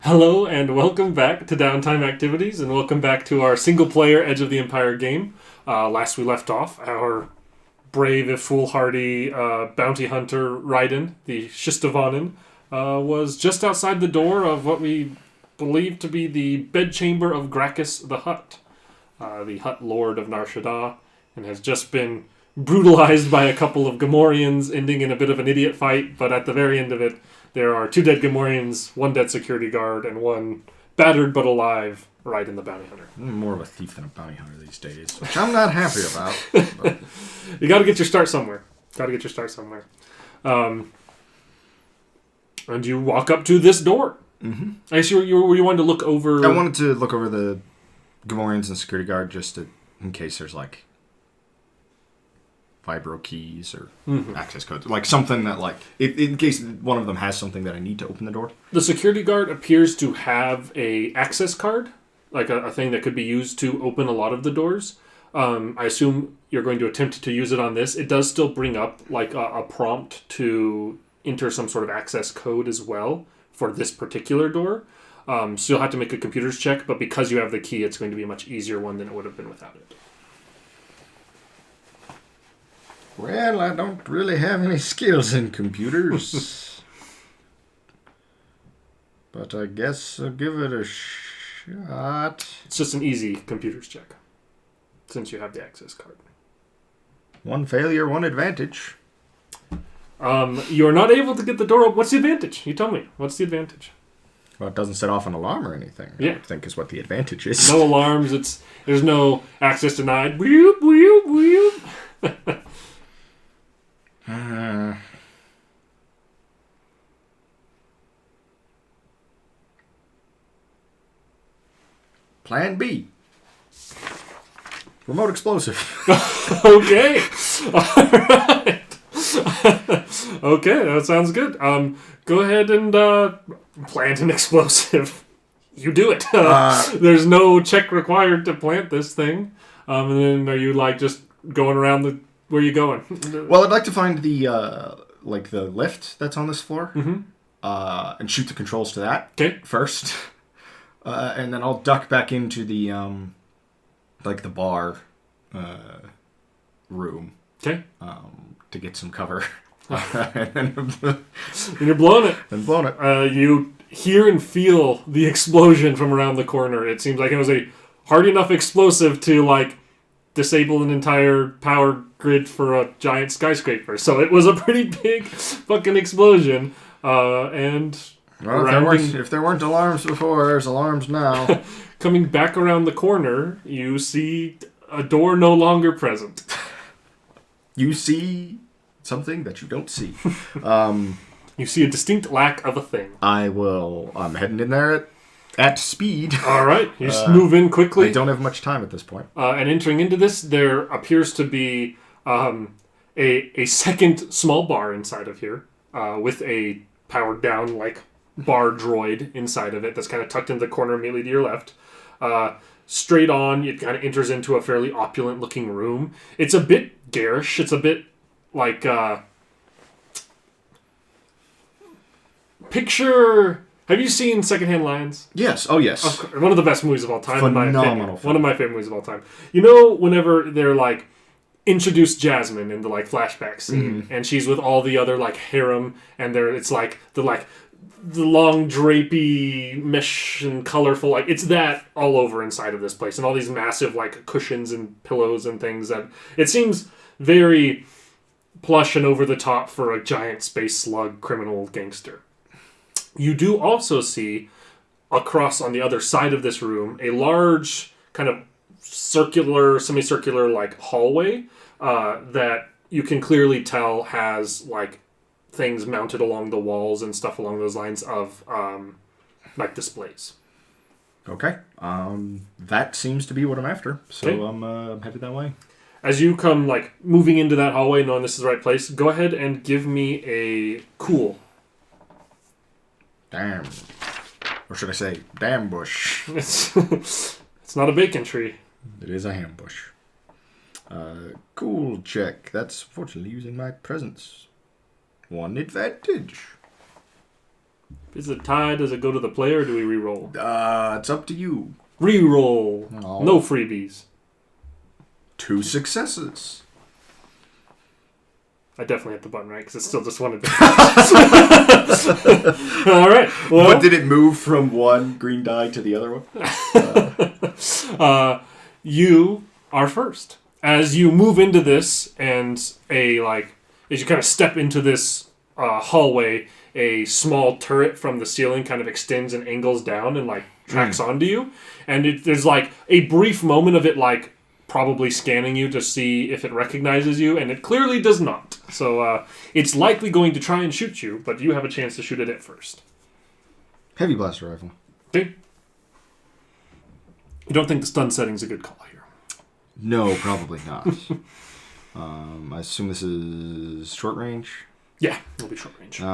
Hello and welcome back to Downtime Activities, and welcome back to our single-player Edge of the Empire game. Last we left off, our brave, if foolhardy bounty hunter Riden, the Shistavanen, was just outside the door of what we believe to be the bedchamber of Grakkus the Hutt, the Hutt Lord of Nar Shadaa, and has just been brutalized by a couple of Gamorreans, ending in a bit of an idiot fight, but at the very end of it, there are 2 dead Gamorreans, 1 dead security guard, and 1 battered but alive Riden the bounty hunter. I'm more of a thief than a bounty hunter these days, which I'm not happy about. But. You got to get your start somewhere. And you walk up to this door. Mm-hmm. I guess you wanted to look over... I wanted to look over the Gamorreans and security guard just in case there's like vibro keys or access codes. Like something that in case one of them has something that I need to open the door. The security guard appears to have a access card, like a thing that could be used to open a lot of the doors. I assume you're going to attempt to use it on this. It does still bring up like a prompt to enter some sort of access code as well for this particular door. So you'll have to make a computer's check, but because you have the key, it's going to be a much easier one than it would have been without it. Well, I don't really have any skills in computers. But I guess I'll give it a shot. It's just an easy computer's check, since you have the access card. 1 failure, 1 advantage. You're not able to get the door open. What's the advantage? You tell me. What's the advantage? Well, it doesn't set off an alarm or anything. Yeah. I think is what the advantage is. No alarms. There's no access denied. Whoop, whoop, whoop. Plan B. Remote explosive. Okay. All right. Okay, that sounds good. Go ahead and plant an explosive. You do it. There's no check required to plant this thing. And then are you just going around where are you going? Well, I'd like to find the lift that's on this floor, and shoot the controls to that first, and then I'll duck back into the the bar room. Okay. To get some cover. And you're blowing it. You hear and feel the explosion from around the corner. It seems like it was a hard enough explosive to disable an entire power grid for a giant skyscraper. So it was a pretty big fucking explosion. And if there weren't alarms before, there's alarms now. Coming back around the corner, you see a door no longer present. You see something that you don't see. You see a distinct lack of a thing. I'm heading in there at speed. All right, you just move in quickly. I don't have much time at this point. And entering into this, there appears to be a second small bar inside of here with a powered down bar droid inside of it that's kind of tucked into the corner immediately to your left. Straight on, it kind of enters into a fairly opulent looking room. It's a bit garish. It's a bit picture... Have you seen Secondhand Lions? Yes. Oh, yes. One of the best movies of all time. Phenomenal. One of my favorite movies of all time. You know, whenever they're introduce Jasmine in the flashback scene, and she's with all the other harem, and it's the long drapey mesh and colorful, it's that all over inside of this place, and all these massive cushions and pillows and things that it seems very plush and over the top for a giant space slug criminal gangster. You do also see across on the other side of this room a large kind of semicircular hallway that you can clearly tell has things mounted along the walls and stuff along those lines of displays. Okay. That seems to be what I'm after. So I'm headed that way. As you come moving into that hallway, knowing this is the right place, go ahead and give me a cool. Damn. Or should I say, damn bush. It's not a bacon tree. It is a ham bush. Cool check. That's fortunately using my presence. 1 advantage. Is it tied? Does it go to the player, or do we re-roll? It's up to you. Re-roll. Oh. No freebies. 2 successes. I definitely hit the button, right? Because it still just wanted to... All right. Well, but did it move from one green die to the other one? You are first. As you move into this, and as you kind of step into this hallway, a small turret from the ceiling kind of extends and angles down and tracks onto you. And there's a brief moment of it probably scanning you to see if it recognizes you, and it clearly does not. So it's likely going to try and shoot you, but you have a chance to shoot at it first. Heavy blaster rifle. Okay. You don't think the stun setting's a good call here? No, probably not. I assume this is short range? Yeah, it'll be short range. I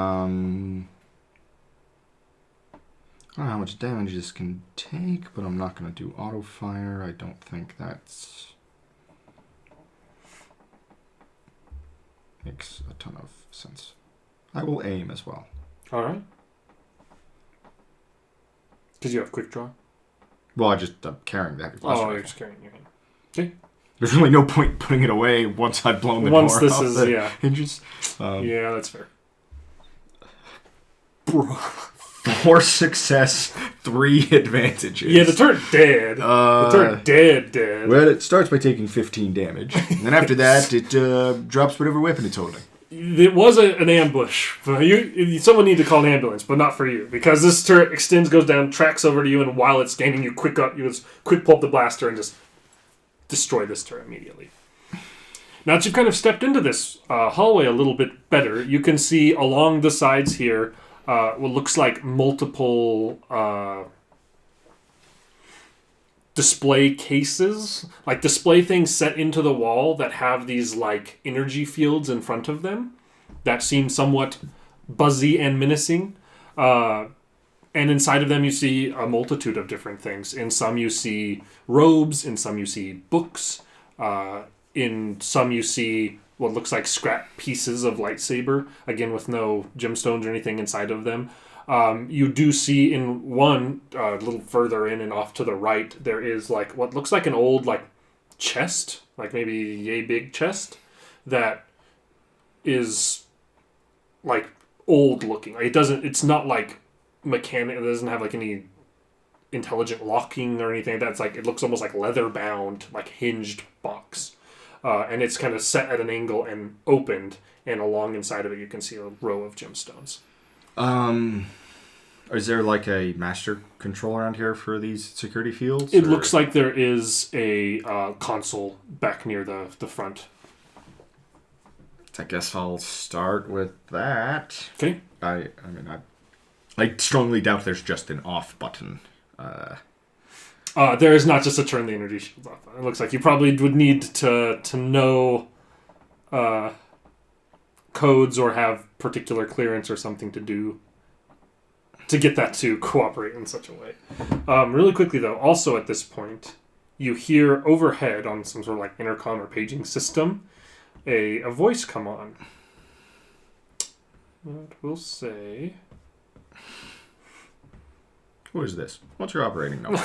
don't know how much damage this can take, but I'm not going to do auto fire. I don't think that's... makes a ton of sense. I will aim as well. All right. Because you have quick draw? Well, I'm carrying the heavy blaster rifle. You're just carrying your hand. Okay. There's really no point putting it away once I've blown the door off the hinges. Yeah, that's fair. Bro. 4 success, 3 advantages. Yeah, the turret dead. The turret dead. Well, it starts by taking 15 damage. And then after that, it drops whatever weapon it's holding. It was an ambush. Someone need to call an ambulance, but not for you. Because this turret extends, goes down, tracks over to you, and while it's scanning you, quick pull up the blaster and just destroy this turret immediately. Now that you've kind of stepped into this hallway a little bit better, you can see along the sides here what looks like multiple display cases, display things set into the wall that have these energy fields in front of them that seem somewhat buzzy and menacing. And inside of them you see a multitude of different things. In some you see robes, in some you see books, in some you see what looks like scrap pieces of lightsaber, again with no gemstones or anything inside of them. You do see in one, a little further in and off to the right, there is what looks like an old chest, maybe yay big chest, that is old looking. It's not mechanic, it doesn't have any intelligent locking or anything. That's it looks almost like leather bound, hinged box. And it's kind of set at an angle and opened, and along inside of it you can see a row of gemstones. Is there a master control around here for these security fields? It looks like there is a console back near the front. I guess I'll start with that. Okay. I strongly doubt there's just an off button. There is not just to turn the energy shields off. It looks like you probably would need to know codes or have particular clearance or something to get that to cooperate in such a way. Really quickly, though, also at this point, you hear overhead on some sort of intercom or paging system a voice come on. That will say... Who is this? What's your operating number?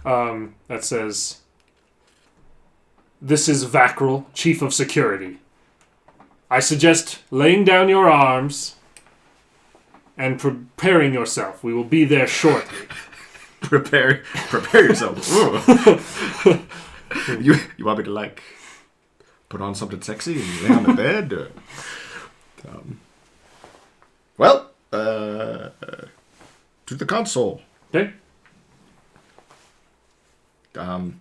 That says, "This is Vakril, Chief of Security. I suggest laying down your arms and preparing yourself. We will be there shortly." Prepare yourself. You want me to put on something sexy and lay on the bed? Or, to the console. Okay. I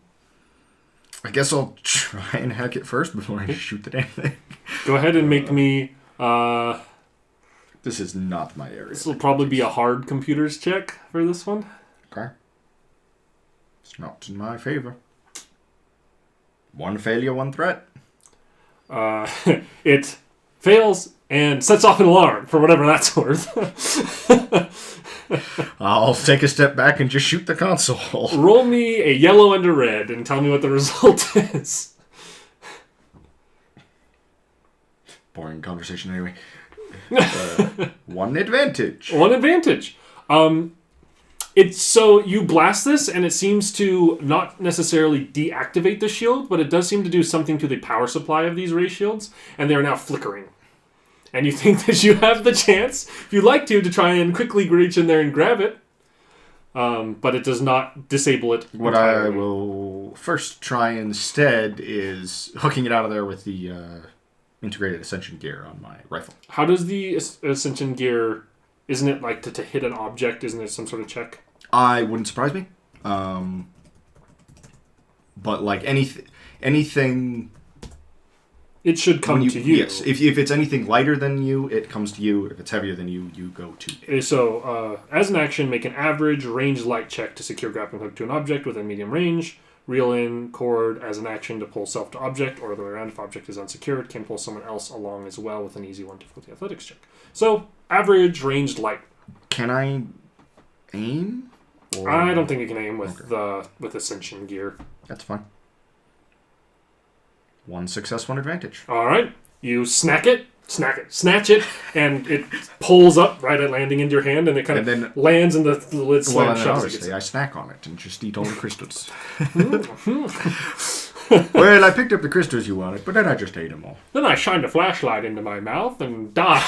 guess I'll try and hack it first before I shoot the damn thing. Go ahead and make me... this is not my area. This will probably be a hard computers check for this one. Okay. It's not in my favor. 1 failure, 1 threat. It fails and sets off an alarm for whatever that's worth. I'll take a step back and just shoot the console. Roll me a yellow and a red and tell me what the result is. Boring conversation anyway. One advantage. One advantage. It's so you blast this, and it seems to not necessarily deactivate the shield, but it does seem to do something to the power supply of these ray shields, and they are now flickering. And you think that you have the chance, if you'd like to try and quickly reach in there and grab it, but it does not disable it. What entirely. I will first try instead is hooking it out of there with the integrated ascension gear on my rifle. How does the ascension gear... Isn't it like to hit an object? Isn't it some sort of check? Wouldn't surprise me. But like anything... It should come to you. Yes. If it's anything lighter than you, it comes to you. If it's heavier than you, you go to it. So, as an action, make an average range light check to secure grappling hook to an object within medium range. Reel in cord as an action to pull self to object, or the way around if object is unsecured, can pull someone else along as well with an easy 1 difficulty athletics check. So, average ranged light. Can I aim? I don't think you can aim with Ascension gear. That's fine. 1 success, 1 advantage. All right. You snatch it, and it pulls up right at landing into your hand, and it kind of lands in the lid slam shut. Obviously, I snack on it and just eat all the crystals. Well, I picked up the crystals you wanted, but then I just ate them all. Then I shined a flashlight into my mouth and died.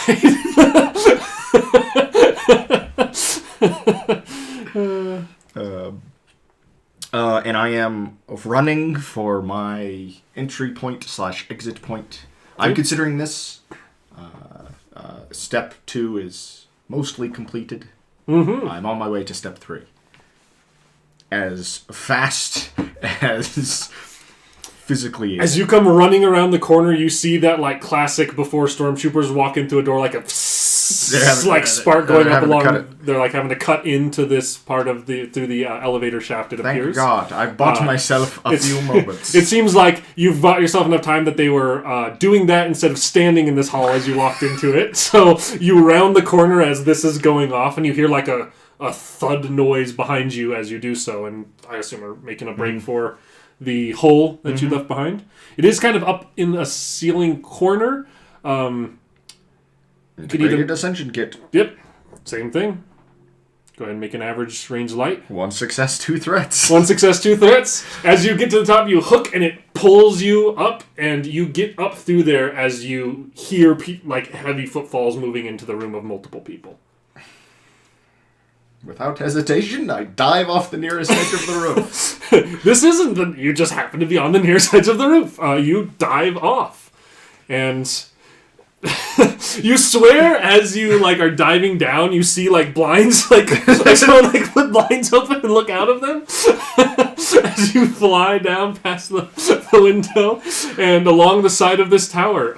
And I am running for my entry point / exit point. I'm considering this. Step 2 is mostly completed. Mm-hmm. I'm on my way to step 3. As fast as physically. As you come running around the corner, you see that like classic before stormtroopers walk into a door, like a spark going up along. They're like having to cut into this part of through the elevator shaft. It appears. Thank God, I bought myself a few moments. It seems like you've bought yourself enough time that they were doing that instead of standing in this hall as you walked into it. So you round the corner as this is going off, and you hear like a thud noise behind you as you do so, and I assume are making a break for the hole that you left behind. It is kind of up in a ceiling corner. Integrated ascension kit. Yep, same thing. Go ahead and make an average range light. 1 success, 2 threats. 1 success, 2 threats. As you get to the top, you hook and it pulls you up, and you get up through there as you hear like heavy footfalls moving into the room of multiple people. Without hesitation, I dive off the nearest edge of the roof. This isn't you just happen to be on the nearest edge of the roof. You dive off. And you swear as you like are diving down, you see like blinds, like someone like put blinds open and look out of them as you fly down past the window and along the side of this tower.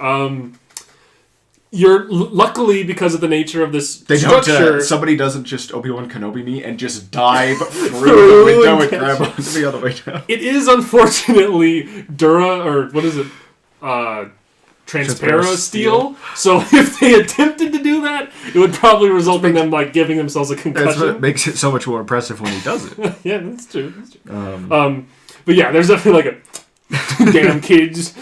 You're luckily, because of the nature of this structure... somebody doesn't just Obi-Wan Kenobi me and just dive through the window and grab onto the other way down. It is unfortunately Dura, or what is it? Transpara steel. So if they attempted to do that, it would probably result in them like giving themselves a concussion. That's what makes it so much more impressive when he does it. Yeah, that's true. But yeah, there's definitely like a damn kids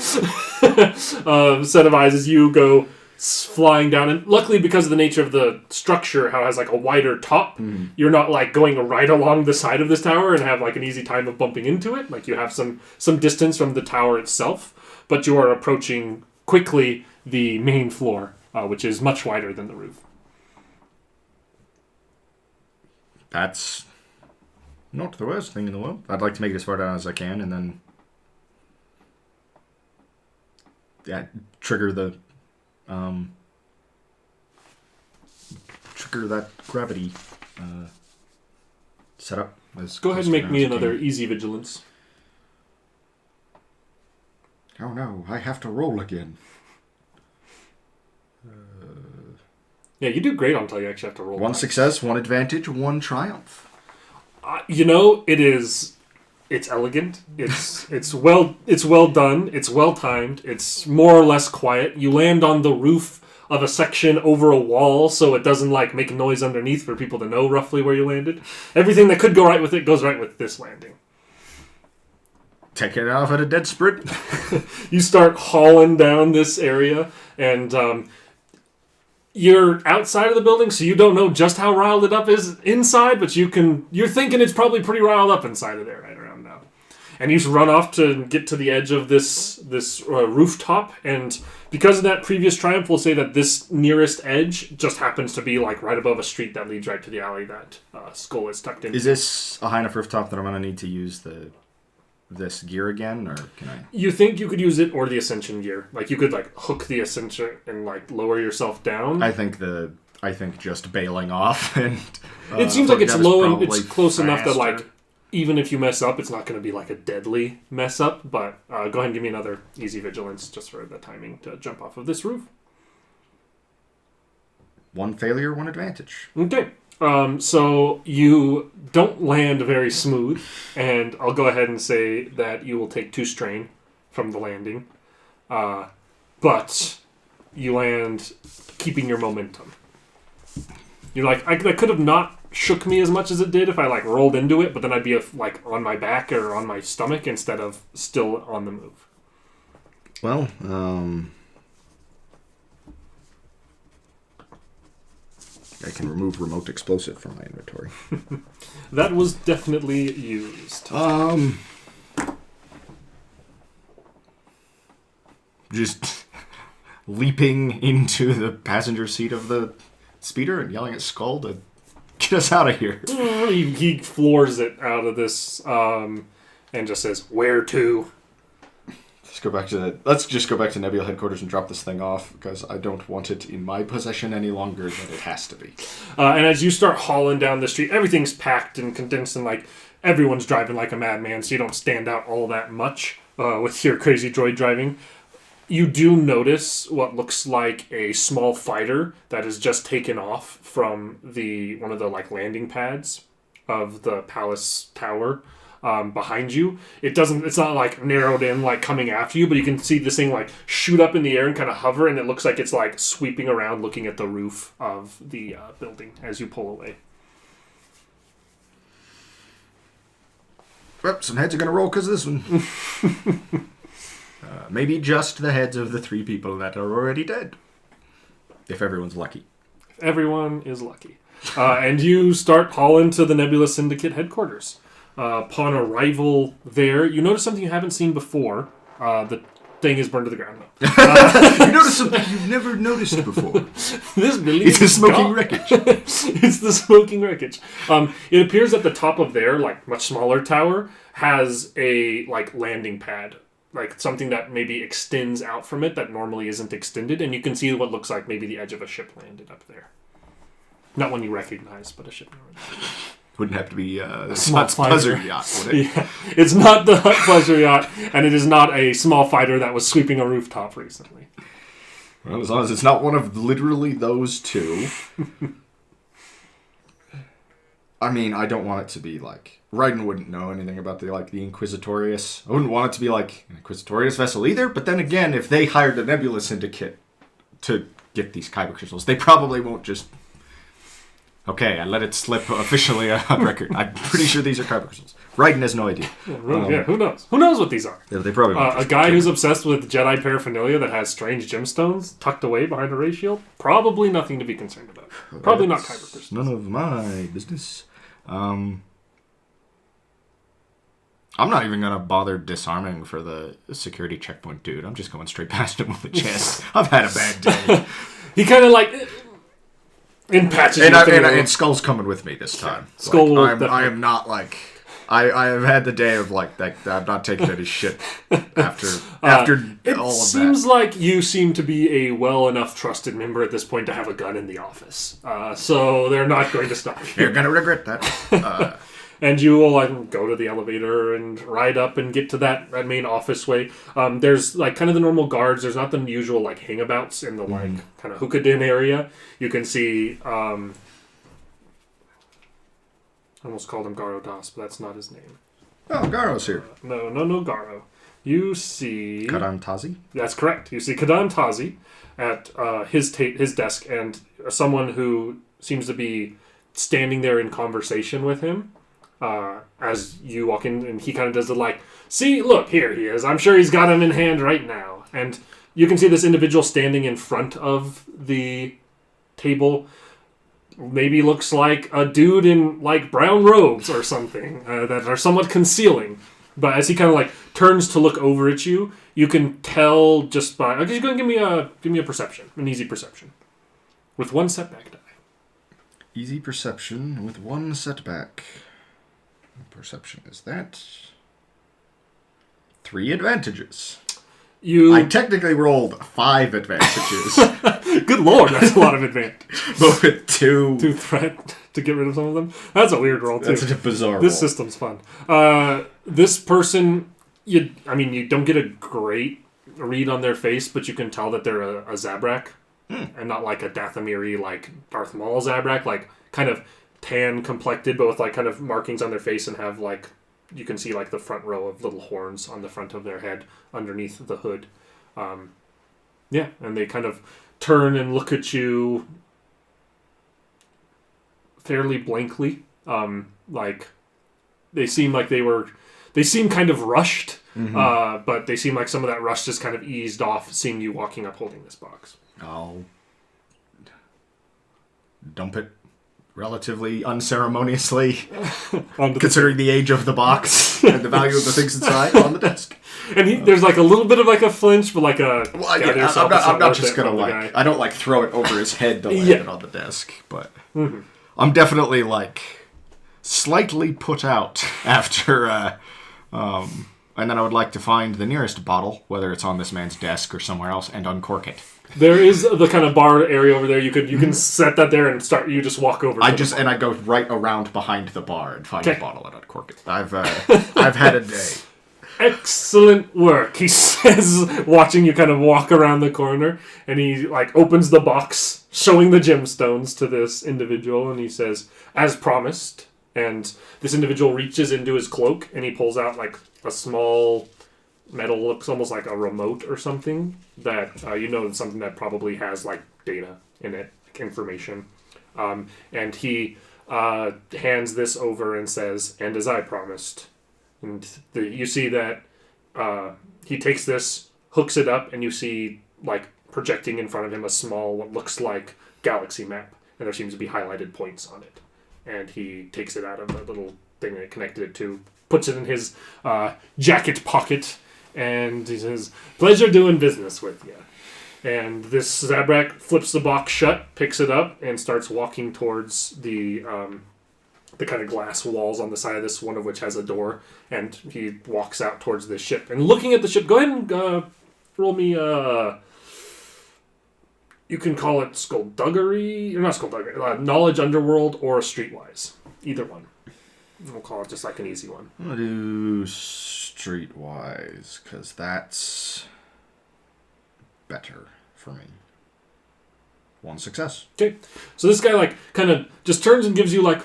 set of eyes as you go flying down, and luckily because of the nature of the structure, how it has like a wider top, you're not like going right along the side of this tower and have like an easy time of bumping into it. Like you have some distance from the tower itself, but you are approaching quickly the main floor, which is much wider than the roof. That's not the worst thing in the world. I'd like to make it as far down as I can, and then trigger that gravity setup. Go ahead and make me another easy vigilance. Oh no, I have to roll again. Yeah, you do great until you actually have to roll. 1 success, 1 advantage, 1 triumph. It's elegant. It's well done. It's well timed. It's more or less quiet. You land on the roof of a section over a wall, so it doesn't like make a noise underneath for people to know roughly where you landed. Everything that could go right with it goes right with this landing. Take it off at a dead sprint. You start hauling down this area, and You're outside of the building, so you don't know just how riled it up is inside, but you're thinking it's probably pretty riled up inside of there right around now. And you run off to get to the edge of this rooftop, and because of that previous triumph, we'll say that this nearest edge just happens to be like right above a street that leads right to the alley that Skull is tucked in. Is this a high enough rooftop that I'm going to need to use this gear again, or can I? You think you could use it or the Ascension gear? Like you could like hook the Ascension and like lower yourself down. I think just bailing off and. It seems like it's low and it's close enough that like even if you mess up, it's not going to be like a deadly mess up. But go ahead and give me another easy vigilance just for the timing to jump off of this roof. 1 failure, 1 advantage. Okay. So you don't land very smooth, and I'll go ahead and say that you will take 2 strain from the landing. But you land keeping your momentum. You're like, that could have not shook me as much as it did if I like rolled into it, but then I'd be like on my back or on my stomach instead of still on the move. Well, I can remove remote explosive from my inventory. That was definitely used. Just leaping into the passenger seat of the speeder and yelling at Skull to get us out of here. He floors it out of this and just says, "Where to?" Let's just go back to Nebula headquarters and drop this thing off, because I don't want it in my possession any longer than it has to be. And as you start hauling down the street, everything's packed and condensed, and like everyone's driving like a madman, so you don't stand out all that much with your crazy droid driving. You do notice what looks like a small fighter that has just taken off from one of the like landing pads of the palace tower. Behind you. It's not like narrowed in, like coming after you, but you can see this thing like shoot up in the air and kind of hover, and it looks like it's like sweeping around looking at the roof of the building as you pull away. Well, some heads are going to roll because of this one. Maybe just the heads of the 3 people that are already dead. If everyone's lucky. If everyone is lucky. And you start hauling to the Nebula Syndicate headquarters. Upon arrival there, you notice something you haven't seen before. The thing is burned to the ground. You notice something you've never noticed before. This building it's the smoking wreckage. It's the smoking wreckage. It appears that the top of their like much smaller tower has a like landing pad, like something that maybe extends out from it that normally isn't extended, and you can see what looks like maybe the edge of a ship landed up there. Not one you recognize, but a ship. Wouldn't have to be a small pleasure yacht, would it? Yeah, it's not the Hutt pleasure yacht, and it is not a small fighter that was sweeping a rooftop recently. Well, as long as it's not one of literally those 2. I mean, I don't want it to be like Riden wouldn't know anything about the Inquisitorius. I wouldn't want it to be like an Inquisitorius vessel either. But then again, if they hired a Nebula Syndicate to get these kyber crystals, they probably won't just. Okay, I let it slip officially on record. I'm pretty sure these are kyber crystals. Riden has no idea. Yeah, who knows? Who knows what these are? Yeah, they probably won't. A guy who's obsessed with Jedi paraphernalia that has strange gemstones tucked away behind a ray shield? Probably nothing to be concerned about. Probably not kyber crystals. None of my business. I'm not even going to bother disarming for the security checkpoint dude. I'm just going straight past him with the chest. I've had a bad day. He kind of like... in patches. And Skull's coming with me this time. Skull like, I am not like... I have had the day of like that. I'm not taking any shit after all of that. It seems like you seem to be a well enough trusted member at this point to have a gun in the office. So they're not going to stop you. You're going to regret that. And you will go to the elevator and ride up and get to that main office way. There's like kind of the normal guards. There's not the usual like hangabouts in the like kind of hookah din area. You can see. I almost called him Garo Das, but that's not his name. Oh, Garo's here. No, Garo. You see... Kadan Tazi? That's correct. You see Kadan Tazi at his desk, and someone who seems to be standing there in conversation with him as you walk in, and he kind of does the like, see, look, here he is. I'm sure he's got him in hand right now. And you can see this individual standing in front of the table maybe looks like a dude in like brown robes or something that are somewhat concealing. But as he kind of like turns to look over at you, you can tell just by. Okay, go and give me a perception, an easy perception, with 1 setback die. Easy perception with 1 setback. Perception is that 3 advantages. I technically rolled 5 advantages. Good lord, that's a lot of advantage. But with 2 threat to get rid of some of them. That's a weird roll too. That's such a bizarre This system's fun. This person, you don't get a great read on their face, but you can tell that they're a Zabrak, and not like a Dathomiri like Darth Maul Zabrak, like kind of tan complected, but with like kind of markings on their face and have like. You can see like the front row of little horns on the front of their head underneath the hood. And they kind of turn and look at you fairly blankly. Like they seem like they seem kind of rushed, but they seem like some of that rush just kind of eased off seeing you walking up holding this box. I'll dump it relatively unceremoniously, considering the age of the box and the value of the things inside on the desk. And there's like a little bit of like a flinch, but like a. Well, yeah, I'm not just gonna like. I don't like throw it over his head to land it on the desk, but I'm definitely like slightly put out after. And then I would like to find the nearest bottle, whether it's on this man's desk or somewhere else, and uncork it. There is the kind of bar area over there. You can set that there and start. You just walk over. I go right around behind the bar and find the bottle and uncork it. I've had a day. Excellent work, he says, watching you kind of walk around the corner, and he like opens the box, showing the gemstones to this individual, and he says, "As promised." And this individual reaches into his cloak and he pulls out like a small metal, looks almost like a remote or something that it's something that probably has like data in it, like information. And he hands this over and says, "And as I promised." And you see that he takes this, hooks it up, and you see like projecting in front of him a small, what looks like galaxy map, and there seems to be highlighted points on it. And he takes it out of the little thing that it connected it to, puts it in his jacket pocket, and he says, "Pleasure doing business with you." And this Zabrak flips the box shut, picks it up, and starts walking towards the kind of glass walls on the side of this, one of which has a door, and he walks out towards the ship. And looking at the ship, go ahead and roll me... You can call it skullduggery, or not skullduggery, knowledge underworld or streetwise. Either one. We'll call it just like an easy one. I'm going to do streetwise, because that's better for me. 1 success. Okay. So this guy like kind of just turns and gives you like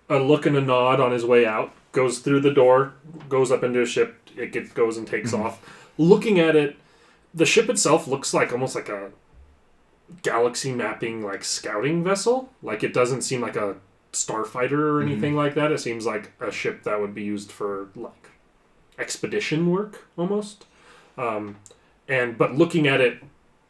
a look and a nod on his way out, goes through the door, goes up into a ship, it goes and takes off. Looking at it, the ship itself looks like almost like a galaxy mapping like scouting vessel. Like it doesn't seem like a starfighter or anything like that. It seems like a ship that would be used for like expedition work almost. But looking at it,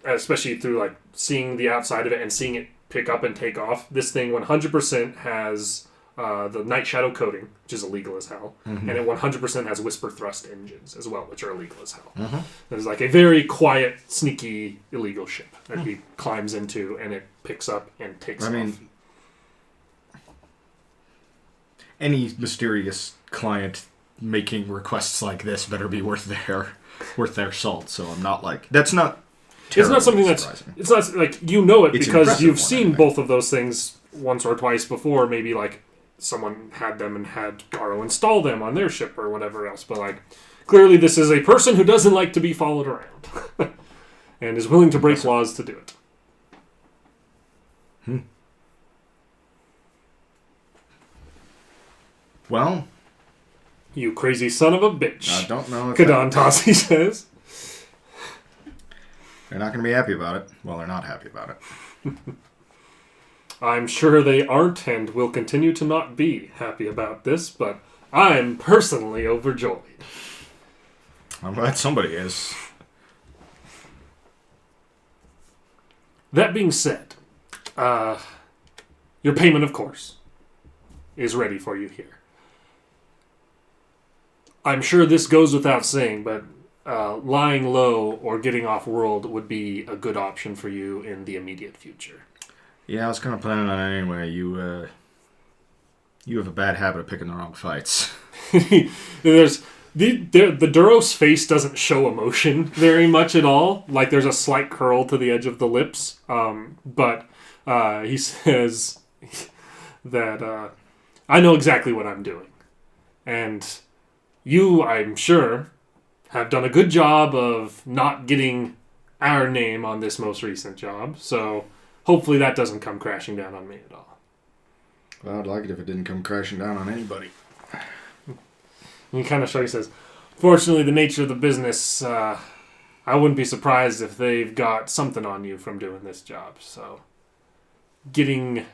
especially through like seeing the outside of it and seeing it pick up and take off, this thing 100% has the Night Shadow coating, which is illegal as hell, and it 100% has whisper thrust engines as well, which are illegal as hell. There's like a very quiet, sneaky, illegal ship that he climbs into, and it picks up and takes off. Any mysterious client making requests like this better be worth their salt. So I'm not like that's not. It's not something surprising. It's not like it it's because you've seen both of those things once or twice before. Maybe like someone had them and had Garo install them on their ship or whatever else. But like clearly, this is a person who doesn't like to be followed around and is willing to break laws to do it. Well, you crazy son of a bitch. I don't know if Kadan Tassi says. They're not going to be happy about it. Well, they're not happy about it. I'm sure they aren't and will continue to not be happy about this, but I'm personally overjoyed. I'm glad somebody is. That being said, Your payment, of course, is ready for you here. I'm sure this goes without saying, but lying low or getting off-world would be a good option for you in the immediate future. Yeah, I was kind of planning on it anyway. You have a bad habit of picking the wrong fights. There's the Duros face doesn't show emotion very much at all. Like there's a slight curl to the edge of the lips, but he says that I know exactly what I'm doing, and you, I'm sure, have done a good job of not getting our name on this most recent job. So hopefully that doesn't come crashing down on me at all. Well, I'd like it if it didn't come crashing down on anybody. And he kind of says, fortunately, the nature of the business, I wouldn't be surprised if they've got something on you from doing this job. So getting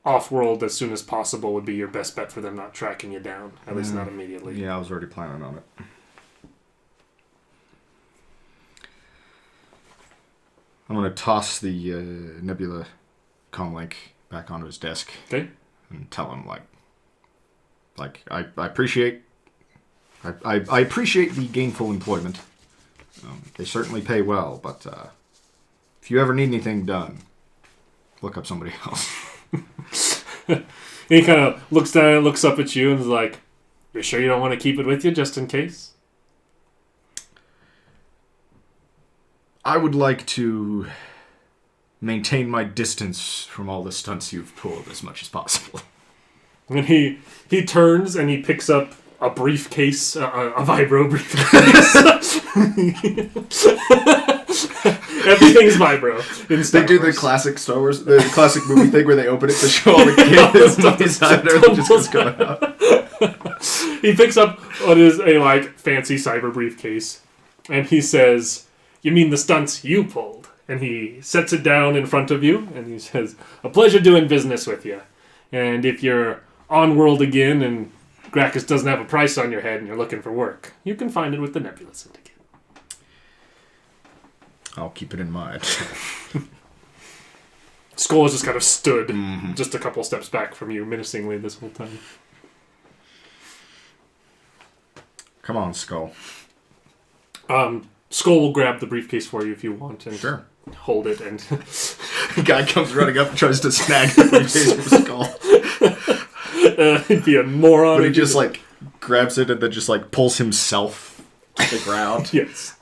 off-world as soon as possible would be your best bet for them not tracking you down, at least not immediately. Yeah, I was already planning on it. I'm going to toss the Nebula comlink back onto his desk. Okay. And tell him, I appreciate I appreciate the gainful employment. They certainly pay well, but if you ever need anything done, look up somebody else. He kind of looks down, looks up at you, and is like, "You sure you don't want to keep it with you, just in case?" I would like to maintain my distance from all the stunts you've pulled as much as possible. And he turns and he picks up a briefcase, a vibro briefcase. Everything's vibro. They do the classic Star Wars, the classic movie thing where they open it to show all the kids inside and everything just goes going out. He picks up what is a fancy cyber briefcase, and he says, "You mean the stunts you pulled?" And he sets it down in front of you, and he says, "A pleasure doing business with you. And if you're on world again and Grakkus doesn't have a price on your head and you're looking for work, you can find it with the Nebula Syndicate." I'll keep it in mind. Skull has just kind of stood just a couple steps back from you menacingly this whole time. Come on, Skull. Skull will grab the briefcase for you if you want and sure. Hold it. And the guy comes running up and tries to snag the briefcase from Skull. He'd be a moron. But he just grabs it and then just pulls himself to the ground. Yes.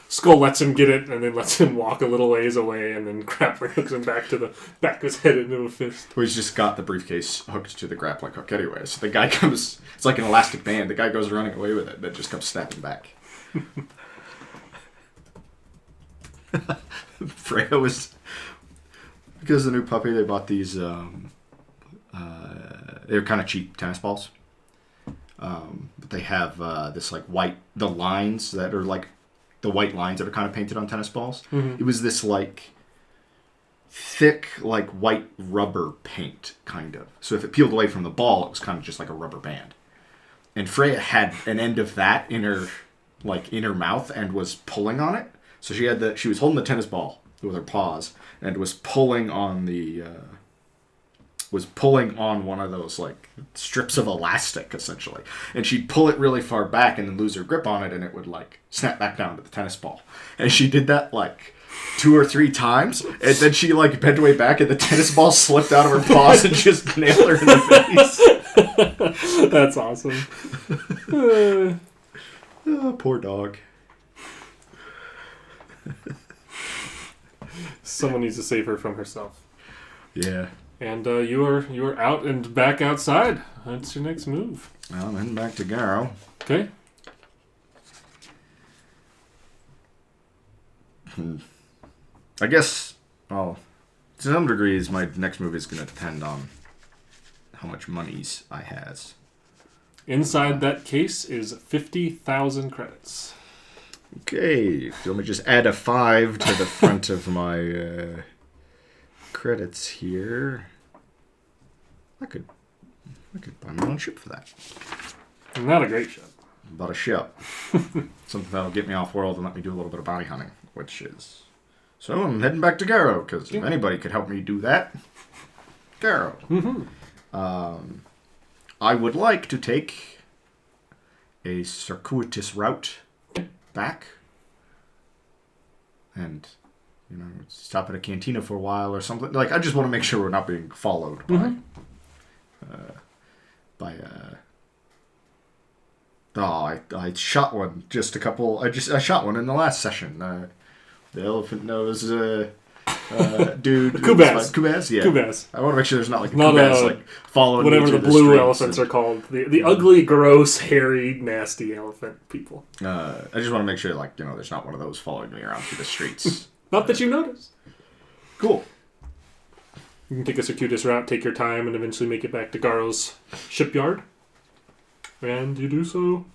Skull lets him get it and then lets him walk a little ways away and then grappling hooks him back of his head into a fist. Well, he's just got the briefcase hooked to the grappling hook anyway. So the guy comes, it's like an elastic band. The guy goes running away with it, then just comes snapping back. Freya was, because the new puppy, they bought these, they were kind of cheap tennis balls. But they have this white, the lines that are the white lines that are kind of painted on tennis balls. Mm-hmm. It was this thick white rubber paint kind of. So if it peeled away from the ball, it was kind of just like a rubber band. And Freya had an end of that in her mouth and was pulling on it. So she was holding the tennis ball with her paws and was pulling on one of those strips of elastic essentially, and she'd pull it really far back and then lose her grip on it, and it would snap back down to the tennis ball. And she did that 2 or 3 times, and then she bent way back, and the tennis ball slipped out of her paws and just nailed her in the face. That's awesome. Oh, poor dog. Someone needs to save her from herself. Yeah. And you are out and back outside. That's your next move. Well, I'm heading back to Garo. Okay. I guess, to some degrees, my next move is going to depend on how much monies I has. Inside that case is 50,000 credits. Okay, so let me just add a 5 to the front of my credits here. I could buy my own ship for that. Not a great ship. Bought a ship. Something that'll get me off world and let me do a little bit of bounty hunting, which is So I'm heading back to Garrow, because if anybody could help me do that, Garrow. I would like to take a circuitous route back. And, stop at a cantina for a while or something. Like, I just want to make sure we're not being followed I shot one I shot one in the last session. The elephant nose dude. Kubaz. Yeah. Kubaz. I want to make sure there's not like a Kubaz following whatever me the through blue streets elephants are called. The ugly, gross, hairy, nasty elephant people. I just want to make sure there's not one of those following me around through the streets. Not that you notice. Cool. You can take a circuitous route, take your time, and eventually make it back to Garo's shipyard. And you do so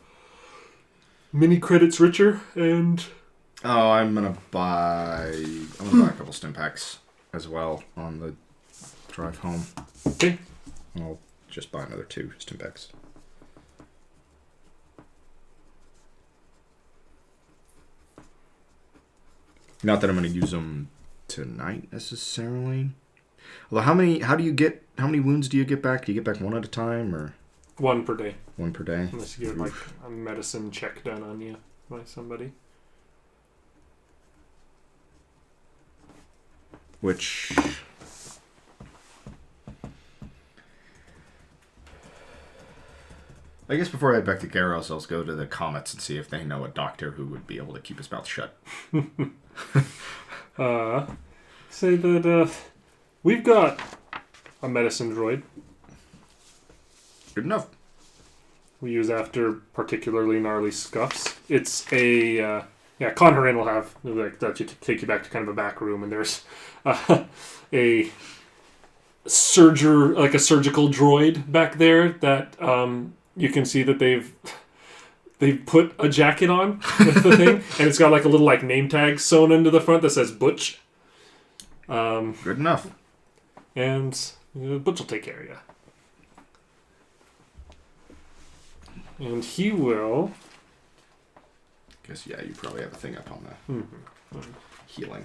many credits richer, and... Oh, I'm gonna buy a couple stim packs as well on the drive home. Okay. I'll just buy another 2 stim packs. Not that I'm gonna use them tonight necessarily. Although how many wounds do you get back? Do you get back one at a time or 1 per day? 1 per day. Unless you get a medicine check done on you by somebody. Which I guess before I head back to Garros, I'll go to the Comets and see if they know a doctor who would be able to keep his mouth shut. Say that we've got a medicine droid. Good enough. We use after particularly gnarly scuffs. It's a Conharin will have that you take you back to kind of a back room, and there's a surgical droid back there that you can see that they've put a jacket on with the thing, and it's got like a little name tag sewn into the front that says Butch. Good enough. And Butch will take care of you. And he will... Guess, you probably have a thing up on the healing.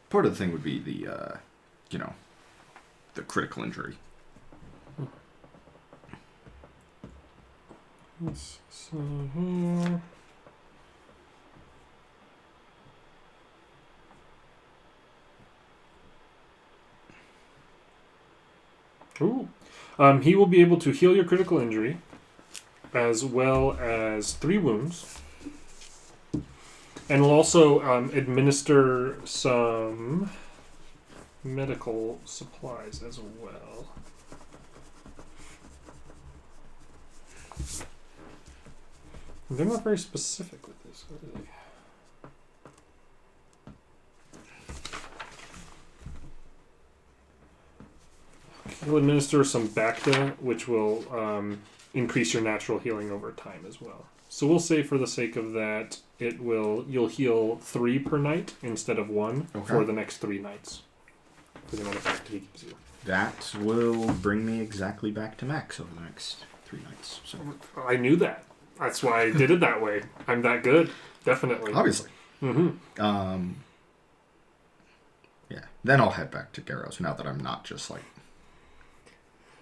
Part of the thing would be the, the critical injury. Yes. So here. Ooh. He will be able to heal your critical injury, as well as 3 wounds. And will also administer some medical supplies as well. They're not very specific with this, are they? He'll administer some Bacta, which will increase your natural healing over time as well. So we'll say for the sake of that, you'll heal 3 per night instead of 1 for the next 3 nights. For the amount of Bacta he gives you. That will bring me exactly back to max over the next 3 nights. So I knew that. That's why I did it that way. I'm that good. Definitely. Obviously. Mm-hmm. Yeah. Then I'll head back to Garros now that I'm not just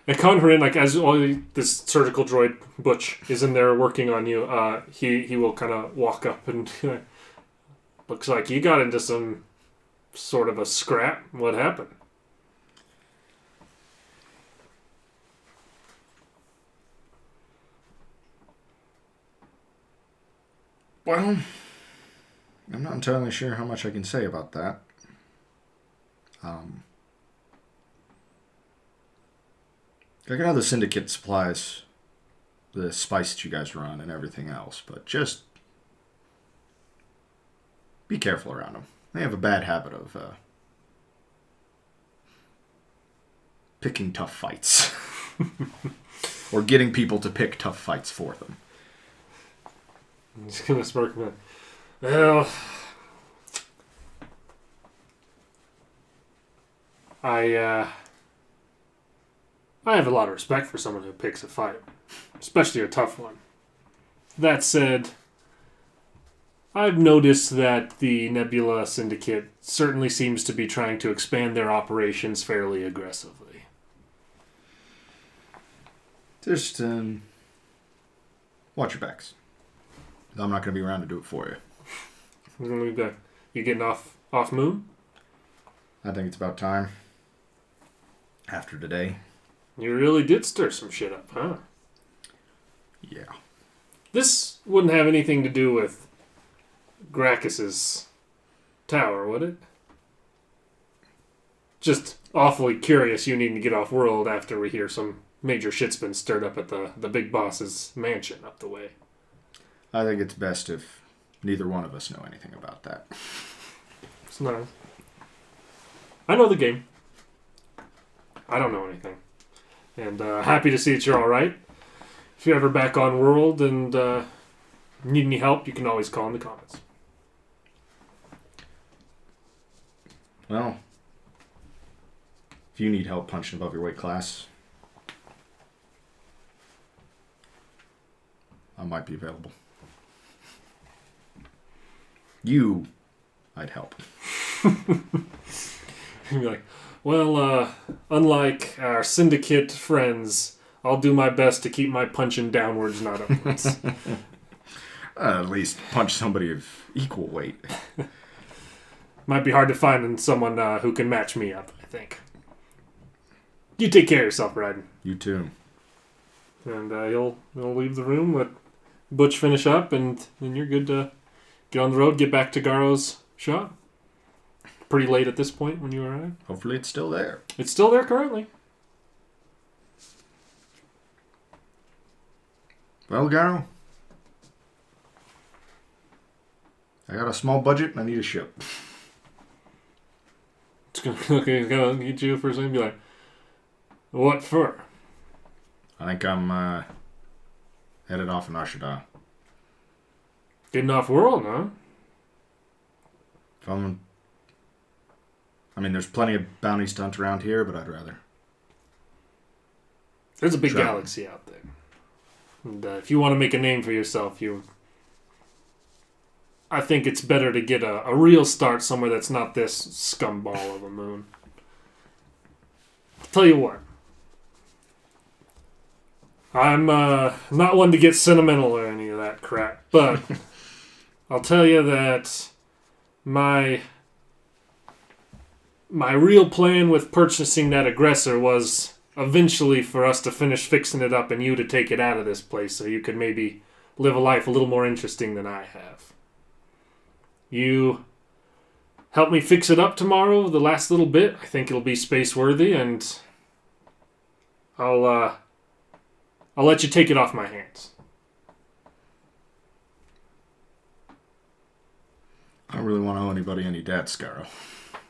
And Conharin, as all this surgical droid Butch is in there working on you, he will kind of walk up and looks like you got into some sort of a scrap. What happened? Well, I'm not entirely sure how much I can say about that. I know the Syndicate supplies the spice that you guys run and everything else, but just be careful around them. They have a bad habit of picking tough fights. Or getting people to pick tough fights for them. I'm just going to smirk him. Well, I have a lot of respect for someone who picks a fight, especially a tough one. That said, I've noticed that the Nebula Syndicate certainly seems to be trying to expand their operations fairly aggressively. Just watch your backs. I'm not going to be around to do it for you. You getting off Moon? I think it's about time. After today. You really did stir some shit up, huh? Yeah. This wouldn't have anything to do with Grakkus's tower, would it? Just awfully curious you needing to get off world after we hear some major shit's been stirred up at the big boss's mansion up the way. I think it's best if neither one of us know anything about that. It's nice. I know the game. I don't know anything. And happy to see that you're alright. If you're ever back on world and need any help, you can always call in the comments. Well, if you need help punching above your weight class, I might be available. I'd help. You'd be like, well, unlike our syndicate friends, I'll do my best to keep my punching downwards, not upwards. At least punch somebody of equal weight. Might be hard to find someone who can match me up, I think. You take care of yourself, Riden. You too. And you'll leave the room, let Butch finish up, and you're good to get on the road, get back to Garo's shop. Pretty late at this point when you arrive. Hopefully it's still there. It's still there currently. Well, Garo, I got a small budget and I need a ship. It's gonna get you for a second and be like, what for? I think I'm headed off in Nar Shadaa. Getting off world, huh? There's plenty of bounty stunt around here, but I'd rather. There's a big galaxy out there. And if you want to make a name for yourself, I think it's better to get a real start somewhere that's not this scumball of a moon. I'll tell you what. I'm not one to get sentimental or any of that crap, but I'll tell you that my real plan with purchasing that aggressor was eventually for us to finish fixing it up and you to take it out of this place so you could maybe live a life a little more interesting than I have. You help me fix it up tomorrow, the last little bit. I think it'll be space worthy, and I'll let you take it off my hands. I don't really want to owe anybody any debt, Scarrow.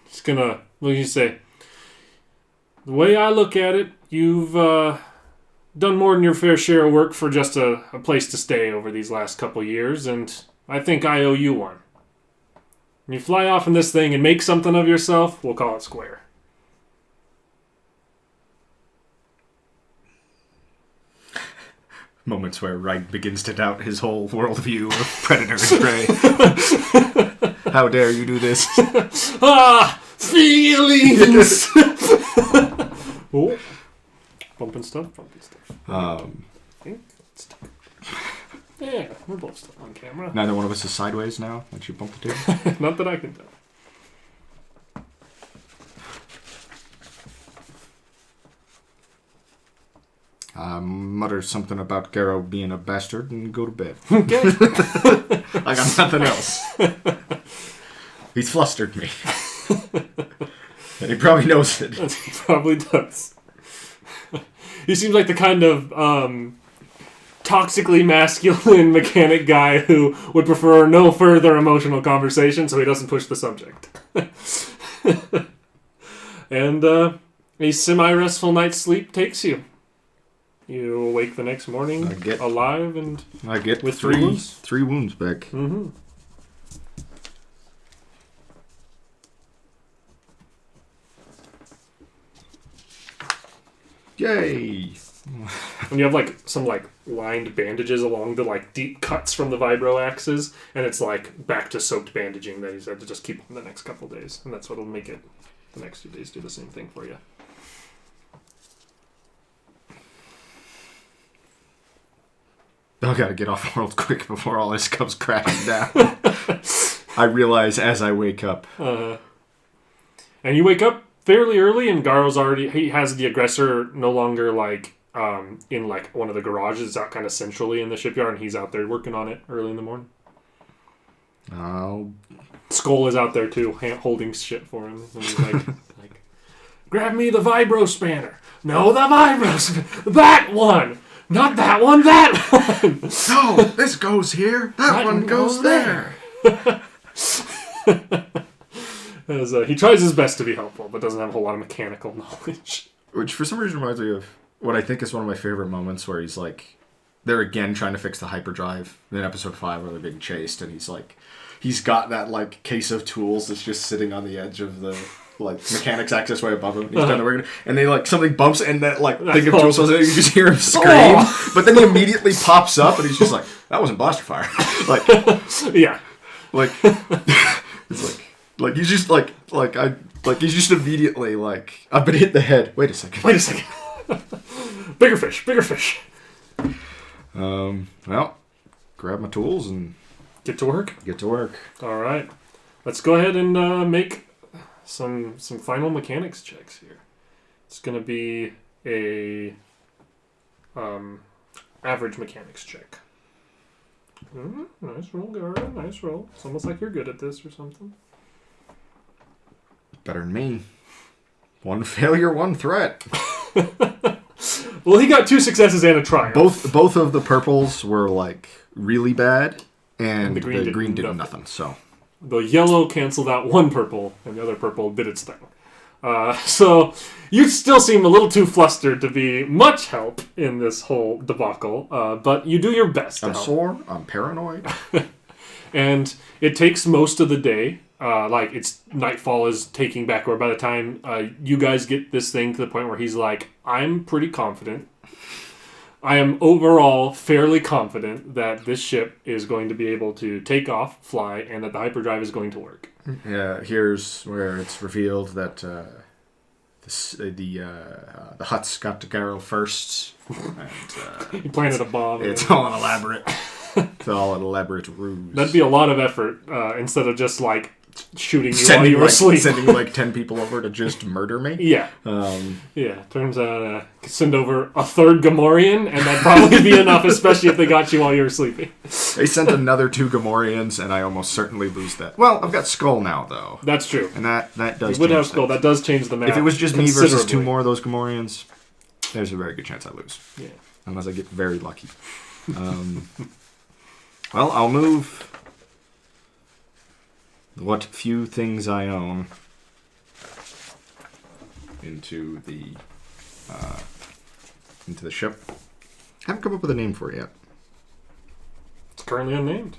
Just gonna, what do you say? The way I look at it, you've done more than your fair share of work for just a place to stay over these last couple years, and I think I owe you one. When you fly off in this thing and make something of yourself, we'll call it square. Moments where Wright begins to doubt his whole worldview of Predator and Prey. How dare you do this? Feelings! Oh. Bumping stuff. Yeah, we're both still on camera. Neither one of us is sideways now once you bump the table? Not that I can tell. Mutter something about Garo being a bastard and go to bed. Okay. I got nothing else. He's flustered me. And he probably knows it. He probably does. He seems like the kind of toxically masculine mechanic guy who would prefer no further emotional conversation, so he doesn't push the subject. And a semi-restful night's sleep takes you. You awake the next morning alive and I get with three wounds back. Mm-hmm. Yay! And you have like some like lined bandages along the like deep cuts from the vibro axes, and it's like back to soaked bandaging that he's had to just keep on the next couple days, and that's what'll make it the next 2 days do the same thing for you. I gotta get off world quick before all this comes crashing down. I realize as I wake up. And you wake up fairly early, and Garo's already... He has the aggressor no longer, like, in, like, one of the garages. It's out kind of centrally in the shipyard, and he's out there working on it early in the morning. Oh. Skull is out there, too, holding shit for him. And he's like, grab me the vibro spanner. No, the vibro spanner. That one! Not that one, that one! No, this goes here. That one goes there. As, he tries his best to be helpful, but doesn't have a whole lot of mechanical knowledge. Which for some reason reminds me of what I think is one of my favorite moments where he's like, they're again trying to fix the hyperdrive in episode 5 where they're being chased, and he's like, he's got that like case of tools that's just sitting on the edge of the like mechanics access way above him. He's trying to work it, and they like something bumps and that like thing of tools, and you just hear him scream, but then he immediately pops up and he's just like, that wasn't blaster fire. Like, yeah, like it's like he's just like he's just immediately like, I've been hit in the head. Wait a second. Bigger fish. Well, grab my tools and get to work. All right, let's go ahead and make some final mechanics checks here. It's gonna be a average mechanics check. Nice roll, Gara. Nice roll. It's almost like you're good at this or something. Better than me. 1 failure, 1 threat. Well, he got 2 successes and a triumph. Both of the purples were like really bad, and the green did nothing. So the yellow canceled out 1 purple, and the other purple did its thing. So you still seem a little too flustered to be much help in this whole debacle, but you do your best. I'm sore. I'm paranoid. And it takes most of the day. Like, it's nightfall is taking back, or by the time you guys get this thing to the point where he's like, I'm pretty confident. I am overall fairly confident that this ship is going to be able to take off, fly, and that the hyperdrive is going to work. Yeah, here's where it's revealed that the Hutts got to Garo first. And, he planted a bomb. It's all an elaborate. It's all an elaborate ruse. That'd be a lot of effort instead of just like shooting you while you were asleep. Sending like 10 people over to just murder me. Yeah. Yeah. Turns out send over a 3rd Gamorrean, and that'd probably be enough, especially if they got you while you were sleeping. They sent another 2 Gamorreans, and I almost certainly lose that. Well, I've got Skull now, though. That's true. And that does. You would have Skull. That does change the map. If it was just me versus 2 more of those Gamorreans, there's a very good chance I lose. Yeah. Unless I get very lucky. Well, I'll move what few things I own into the ship. I haven't come up with a name for it yet. It's currently unnamed.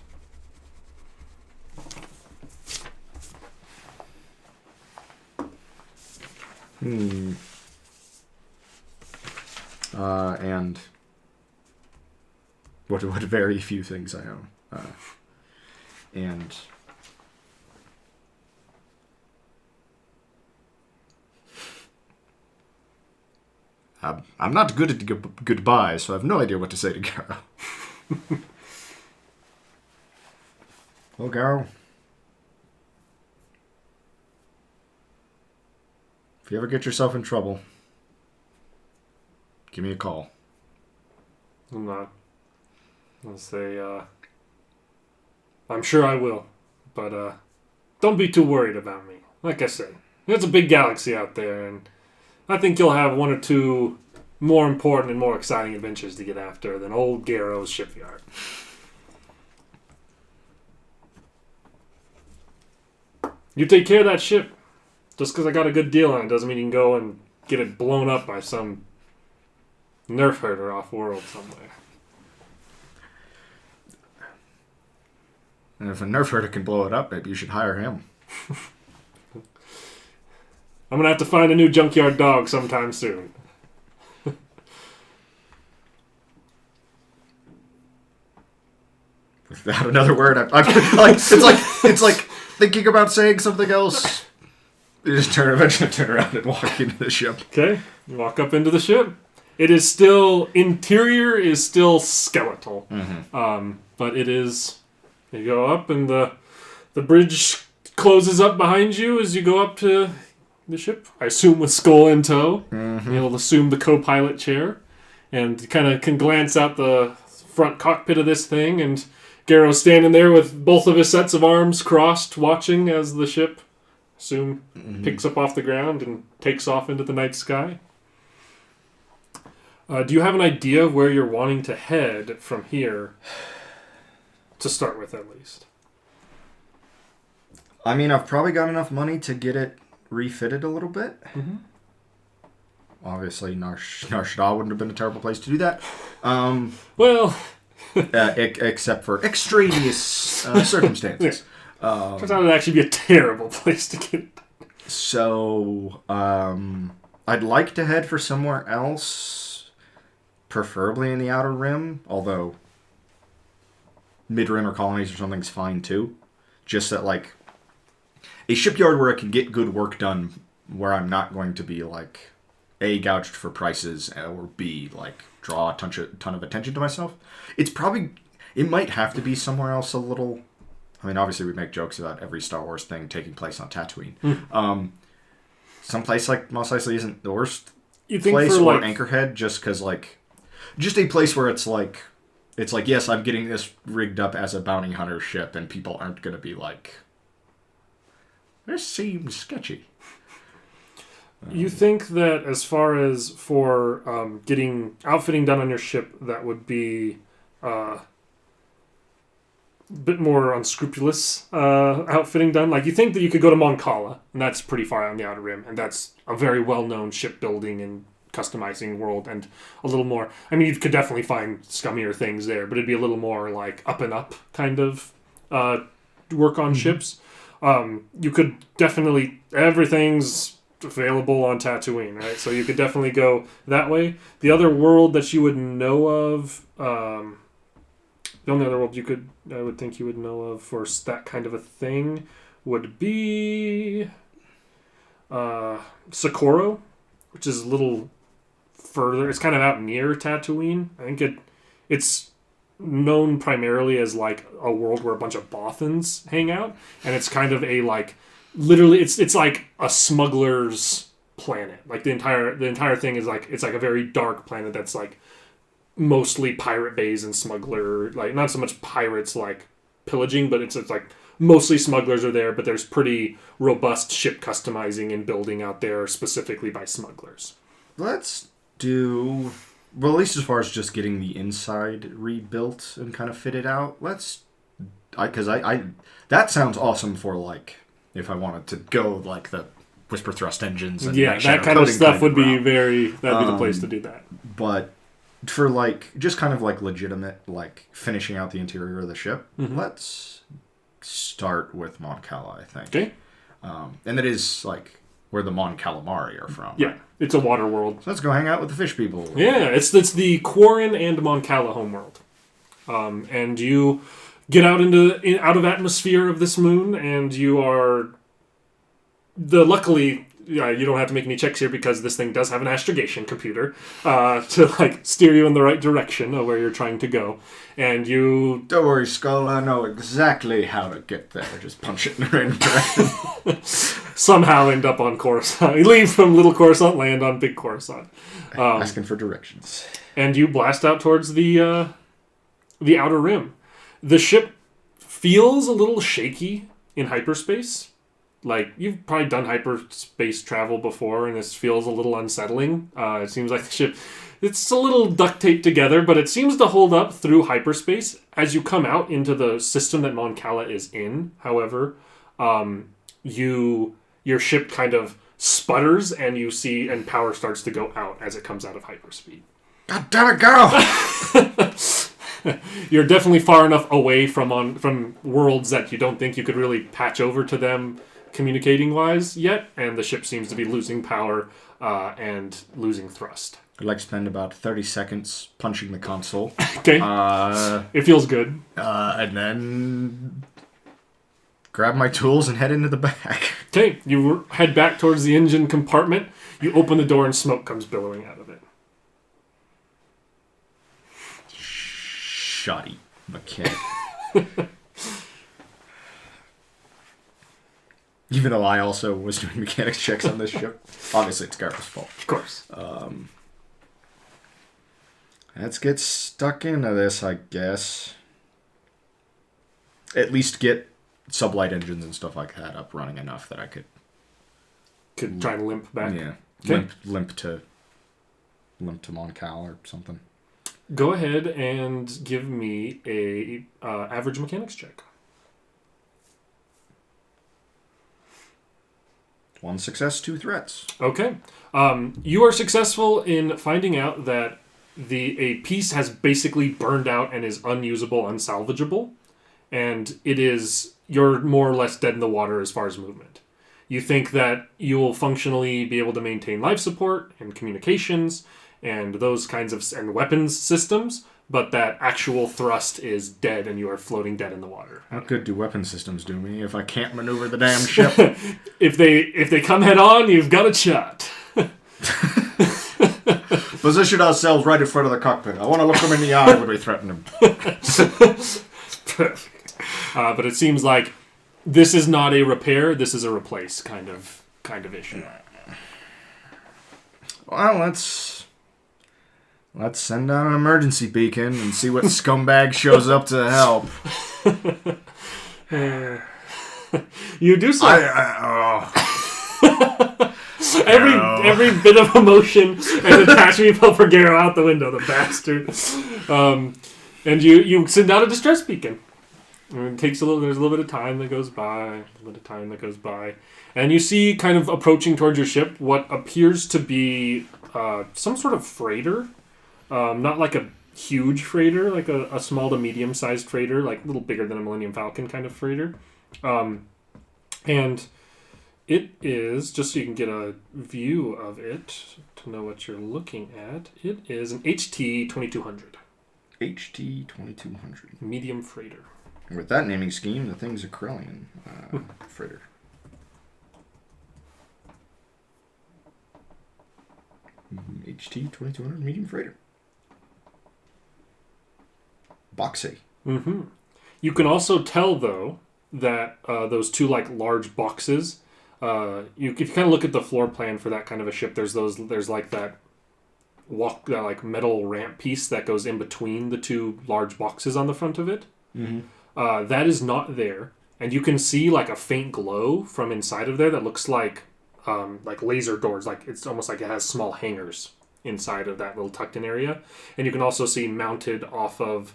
And what very few things I own. And I'm not good at goodbyes, so I have no idea what to say to Garo. Well, Garo, if you ever get yourself in trouble, give me a call. I'm not. I'll say, I'm sure I will, but don't be too worried about me. Like I said, there's a big galaxy out there, and I think you'll have 1 or 2 more important and more exciting adventures to get after than old Garo's shipyard. You take care of that ship. Just because I got a good deal on it doesn't mean you can go and get it blown up by some Nerf herder off-world somewhere. And if a nerf herder can blow it up, maybe you should hire him. I'm gonna have to find a new junkyard dog sometime soon. Without another word, I'm like it's like thinking about saying something else. You just eventually turn around and walk into the ship. Okay, you walk up into the ship. It is still interior is still skeletal, but it is. You go up and the bridge closes up behind you as you go up to the ship. I assume with Skull in tow. You'll assume the co-pilot chair, and you kind of can glance out the front cockpit of this thing, and Garrow's standing there with both of his sets of arms crossed, watching as the ship, picks up off the ground and takes off into the night sky. Do you have an idea of where you're wanting to head from here? To start with, at least. I mean, I've probably got enough money to get it refitted a little bit. Obviously, Nar Shadaa wouldn't have been a terrible place to do that. Well... except for extraneous circumstances. Turns out it'd actually be a terrible place to get it. So, I'd like to head for somewhere else, preferably in the Outer Rim, although mid-rim or colonies or something's fine too. Just that, like, a shipyard where I can get good work done, where I'm not going to be, like, A, gouged for prices, or B, like, draw a ton of attention to myself. It might have to be somewhere else a little... I mean, obviously we make jokes about every Star Wars thing taking place on Tatooine. Some place like Mos Eisley isn't the worst place, or Anchorhead, just because, like... Just a place where it's like, yes, I'm getting this rigged up as a bounty hunter ship, and people aren't going to be like, this seems sketchy. You think that as far as for getting outfitting done on your ship, that would be a bit more unscrupulous outfitting done? Like, you think that you could go to Mon Cala, and that's pretty far on the Outer Rim, and that's a very well-known shipbuilding and customizing world, and a little more... I mean, you could definitely find scummier things there, but it'd be a little more, like, up and up kind of work on ships. You could definitely... Everything's available on Tatooine, right? So you could definitely go that way. The other world that you would know of... the only other world I would think you would know of for that kind of a thing would be... Socorro, which is a little... further. It's kind of out near Tatooine. I think it's known primarily as like a world where a bunch of Bothans hang out, and it's kind of a like literally it's like a smuggler's planet. Like the entire thing is like it's like a very dark planet that's like mostly pirate bays and smuggler, like not so much pirates like pillaging, but it's like mostly smugglers are there, but there's pretty robust ship customizing and building out there specifically by smugglers. Let's do... Well, at least as far as just getting the inside rebuilt and kind of fitted out, because I that sounds awesome for, like, if I wanted to go, like, the whisper thrust engines and that kind of stuff would be that'd be the place to do that. But for, like, just kind of, like, legitimate, like, finishing out the interior of the ship, let's start with Mon Cala, I think. Okay. And it is, like... where the Mon Calamari are from. Yeah, it's a water world. So let's go hang out with the fish people. Yeah, it's the Quarren and Mon Cala homeworld. And you get out out of atmosphere of this moon, and you are... Luckily, you don't have to make any checks here because this thing does have an astrogation computer to like steer you in the right direction of where you're trying to go. And you... Don't worry, Skull, I know exactly how to get there. Just punch it in the right direction. Somehow end up on Coruscant. You leave from Little Coruscant, land on Big Coruscant. Asking for directions. And you blast out towards the Outer Rim. The ship feels a little shaky in hyperspace. Like, you've probably done hyperspace travel before, and this feels a little unsettling. It seems like the ship... It's a little duct taped together, but it seems to hold up through hyperspace. As you come out into the system that Mon Cala is in, however, your ship kind of sputters, and you see, and power starts to go out as it comes out of hyperspeed. God damn it, go! You're definitely far enough away from worlds that you don't think you could really patch over to them communicating-wise yet, and the ship seems to be losing power and losing thrust. I'd like to spend about 30 seconds punching the console. Okay. It feels good. And then grab my tools and head into the back. Okay, you head back towards the engine compartment. You open the door and smoke comes billowing out of it. Shoddy mechanic. Even though I also was doing mechanics checks on this ship. Obviously, it's Grakkus' fault. Of course. Let's get stuck into this, I guess. At least get sublight engines and stuff like that up running enough that I could try and limp back. Yeah. Okay. Limp to Moncal or something. Go ahead and give me a average mechanics check. 1 success, 2 threats. Okay. You are successful in finding out that a piece has basically burned out and is unusable, unsalvageable, and you're more or less dead in the water as far as movement. You think that you will functionally be able to maintain life support and communications and those kinds of and weapons systems, but that actual thrust is dead and you are floating dead in the water. How good do weapon systems do me if I can't maneuver the damn ship? If they come head on, you've got a shot. Position ourselves right in front of the cockpit. I want to look them in the eye when we threaten them. Perfect. But it seems like this is not a repair, this is a replace kind of issue. Well, let's send out an emergency beacon and see what scumbag shows up to help. You do so. Every bit of emotion and attachment fell for Garo out the window, the bastard. And you send out a distress beacon. And it takes there's a little bit of time that goes by, and you see kind of approaching towards your ship what appears to be some sort of freighter. Not like a huge freighter, like a small to medium-sized freighter, like a little bigger than a Millennium Falcon kind of freighter. And it is, just so you can get a view of it, to know what you're looking at, it is an HT-2200. HT-2200. Medium freighter. And with that naming scheme, the thing's a Corellian freighter. HT-2200 medium freighter. Boxy. Mm-hmm. You can also tell, though, that those two large boxes. If you kind of look at the floor plan for that kind of a ship, there's that metal ramp piece that goes in between the two large boxes on the front of it. Mm-hmm. That is not there, and you can see a faint glow from inside of there that looks like laser doors. It's almost like it has small hangers inside of that little tucked in area, and you can also see mounted off of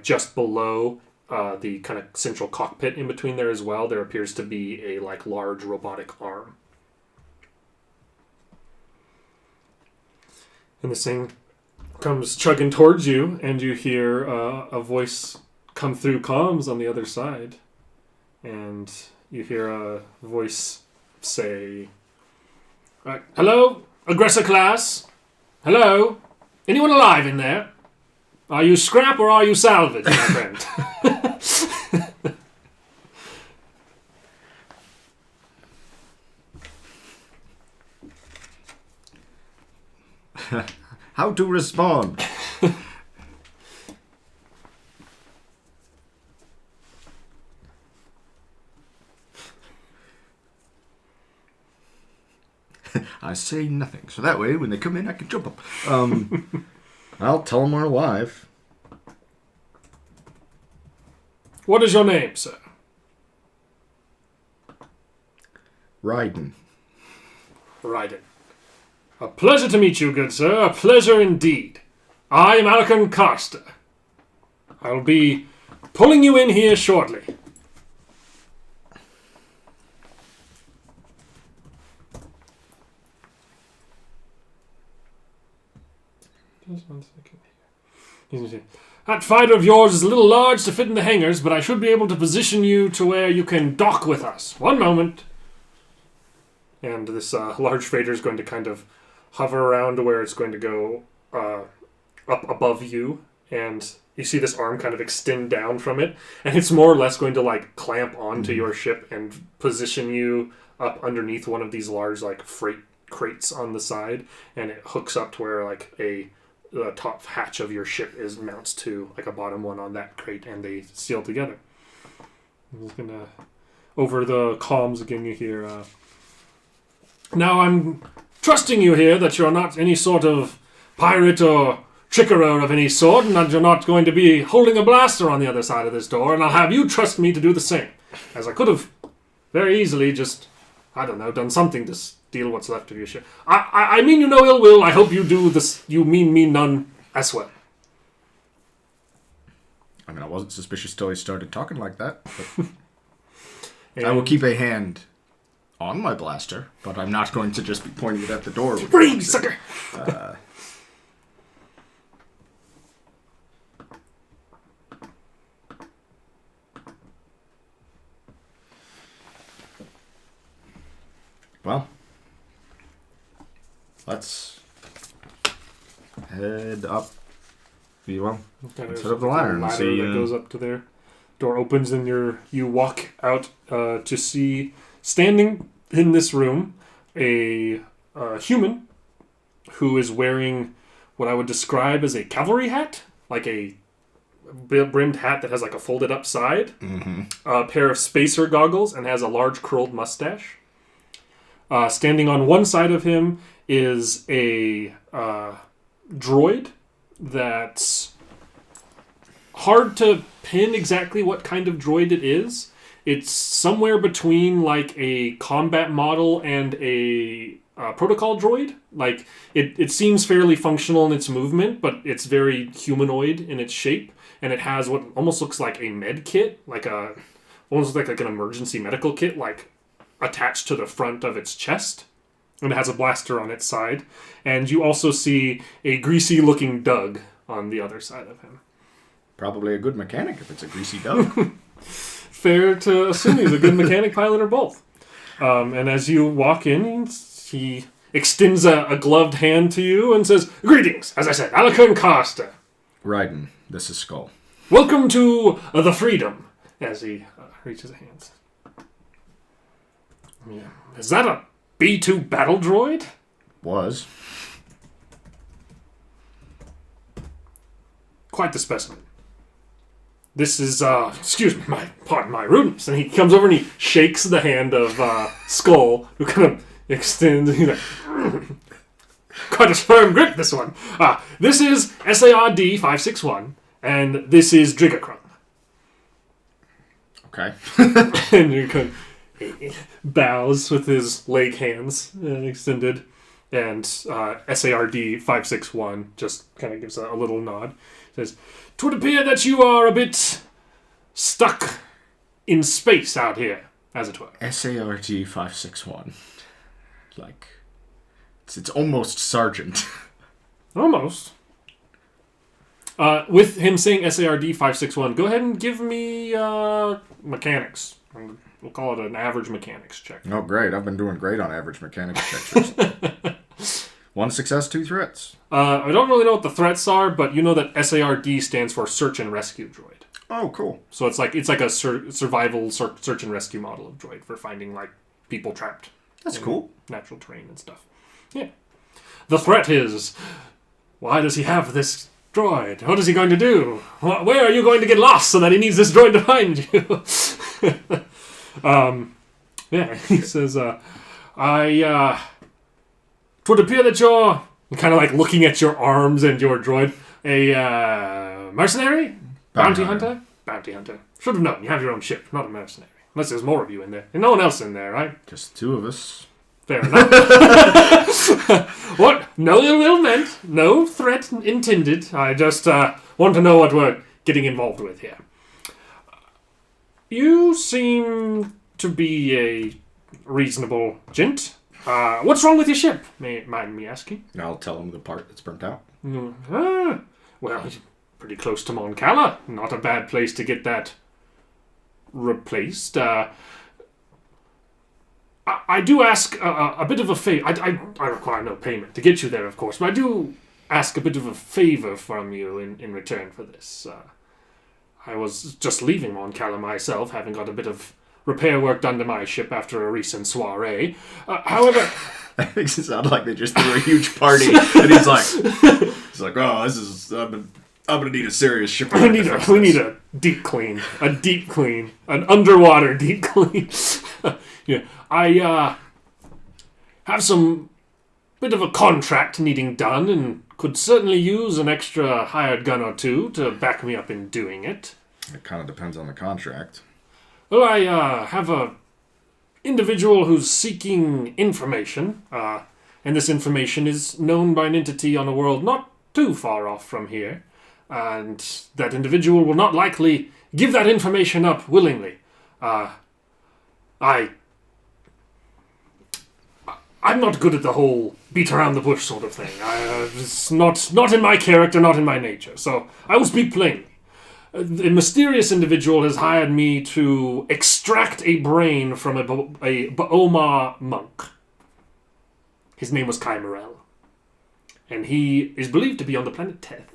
just below the kind of central cockpit in between there as well, there appears to be a large robotic arm. And this thing comes chugging towards you, and you hear a voice come through comms on the other side. And you hear a voice say, "Hello, aggressor class? Hello? Anyone alive in there? Are you scrap or are you salvage, my friend?" How to respond? I say nothing, so that way when they come in, I can jump up. I'll tell them we're alive. What is your name, sir? Riden. Riden. A pleasure to meet you, good sir. A pleasure indeed. I am Alcon Carster. I'll be pulling you in here shortly. 1 second. That fighter of yours is a little large to fit in the hangars, but I should be able to position you to where you can dock with us. One moment. And this large freighter is going to kind of hover around to where it's going to go up above you. And you see this arm kind of extend down from it. And it's more or less going to like clamp onto your ship and position you up underneath one of these large like freight crates on the side. And it hooks up to where like the top hatch of your ship is mounts to like a bottom one on that crate, and they seal together. I'm just gonna over the comms again. You hear. Now I'm trusting you here that you're not any sort of pirate or trickerer of any sort, and that you're not going to be holding a blaster on the other side of this door. And I'll have you trust me to do the same, as I could have very easily just, I don't know, done something to steal what's left of your ship. I mean you no ill will. I hope you do this. You mean me none as well. I mean, I wasn't suspicious till he started talking like that. But I will keep a hand on my blaster, but I'm not going to just be pointing it at the door. Free, sucker! Well, let's head up. Let's head up the ladder and see. That goes up to there. Door opens and you walk out to see, standing in this room, a human who is wearing what I would describe as a cavalry hat, like a brimmed hat that has like a folded up side, a pair of spacer goggles, and has a large curled mustache. Standing on one side of him is a droid that's hard to pin exactly what kind of droid it is. It's somewhere between like a combat model and a protocol droid. Like it seems fairly functional in its movement, but it's very humanoid in its shape, and it has what almost looks like a med kit, almost like an emergency medical kit, like attached to the front of its chest, and it has a blaster on its side. And you also see a greasy looking Doug on the other side of him. Probably a good mechanic if it's a greasy Doug. Fair to assume he's a good mechanic, pilot, or both. And as you walk in, he extends a gloved hand to you and says, "Greetings, as I said, Alakun Costa. Riden, this is Skull. Welcome to the Freedom," as he reaches hands. Yeah. Is that a B-2 battle droid? Was. Quite the specimen. This is, excuse me, pardon my rudeness. And he comes over and he shakes the hand of Skull, who kind of extends, he's like, quite a firm grip, this one. This is SARD 561, and this is Driggerkrung. Okay. And you kind of bows with his leg hands extended, and SARD 561 just kind of gives a little nod. Says, "'Twould appear that you are a bit stuck in space out here, as it were." SARD 561. Like, it's almost Sergeant. Almost. With him saying SARD 561, go ahead and give me mechanics. We'll call it an average mechanics check. Oh, great. I've been doing great on average mechanics checks recently. 1 success, 2 threats. I don't really know what the threats are, but you know that SARD stands for Search and Rescue Droid. Oh, cool. So it's like a survival search and rescue model of droid for finding like people trapped. That's cool. Natural terrain and stuff. Yeah. The threat is, why does he have this droid? What is he going to do? Where are you going to get lost so that he needs this droid to find you? Yeah, he says, "'Twould appear that you're kind of like looking at your arms and your droid. A mercenary? Bounty hunter? Bounty hunter. Should have known. You have your own ship, not a mercenary. Unless there's more of you in there. And no one else in there, right? Just 2 of us. Fair enough. What? No ill will meant. No threat intended. I just want to know what we're getting involved with here. You seem to be a reasonable gent. What's wrong with your ship? May mind me asking? And I'll tell him the part that's burnt out. Well, pretty close to Mon Cala. Not a bad place to get that replaced. I do ask a bit of a favor. I require no payment to get you there, of course, but I do ask a bit of a favor from you in return for this. I was just leaving Mon Cala myself, having got a bit of repair work done to my ship after a recent soiree. However... That makes it sound like they just threw a huge party, and he's like, oh, this is... I'm gonna need a serious ship. We need a deep clean. An underwater deep clean. Yeah. I have some bit of a contract needing done and could certainly use an extra hired gun or two to back me up in doing it. It kind of depends on the contract. Well, I have a individual who's seeking information, and this information is known by an entity on a world not too far off from here, and that individual will not likely give that information up willingly. I'm not good at the whole beat around the bush sort of thing. It's not in my character, not in my nature. So I will speak plainly. A mysterious individual has hired me to extract a brain from a Baoma monk. His name was Kai Morel. And he is believed to be on the planet Teth.